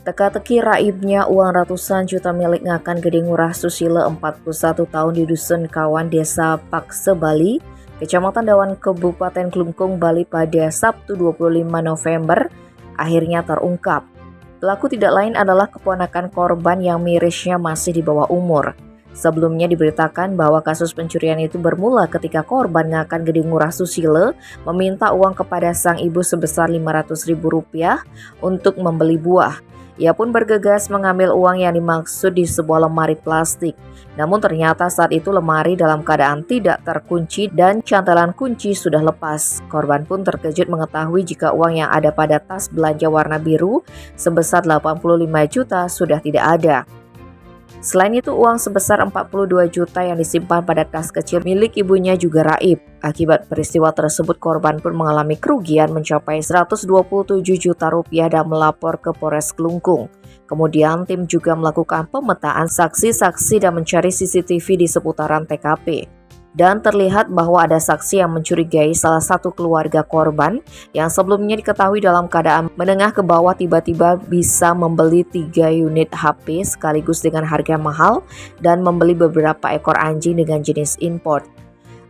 Teka-teki raibnya uang ratusan juta milik Ngakan Gede Ngurah Susilo 41 tahun di Dusun Kawan Desa Pakse Bali, Kecamatan Dawan Kabupaten Klungkung, Bali pada Sabtu 25 November akhirnya terungkap. Pelaku tidak lain adalah keponakan korban yang mirisnya masih di bawah umur. Sebelumnya diberitakan bahwa kasus pencurian itu bermula ketika korban Ngakan Gede Ngurah Susilo meminta uang kepada sang ibu sebesar Rp500.000 untuk membeli buah. Ia pun bergegas mengambil uang yang dimaksud di sebuah lemari plastik. Namun ternyata saat itu lemari dalam keadaan tidak terkunci dan cantelan kunci sudah lepas. Korban pun terkejut mengetahui jika uang yang ada pada tas belanja warna biru sebesar 85 juta sudah tidak ada. Selain itu, uang sebesar 42 juta yang disimpan pada tas kecil milik ibunya juga raib. Akibat peristiwa tersebut, korban pun mengalami kerugian mencapai Rp127 juta dan melapor ke Polres Klungkung. Kemudian tim juga melakukan pemetaan saksi-saksi dan mencari CCTV di seputaran TKP. Dan terlihat bahwa ada saksi yang mencurigai salah satu keluarga korban yang sebelumnya diketahui dalam keadaan menengah ke bawah tiba-tiba bisa membeli 3 unit HP sekaligus dengan harga mahal dan membeli beberapa ekor anjing dengan jenis import.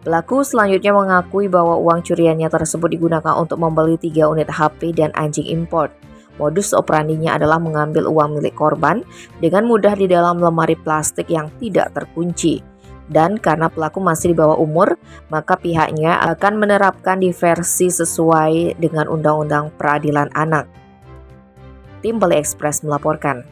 Pelaku selanjutnya mengakui bahwa uang curiannya tersebut digunakan untuk membeli 3 unit HP dan anjing import. Modus operandinya adalah mengambil uang milik korban dengan mudah di dalam lemari plastik yang tidak terkunci. Dan karena pelaku masih di bawah umur, maka pihaknya akan menerapkan diversi sesuai dengan Undang-Undang Peradilan Anak. Tim Bali Express melaporkan.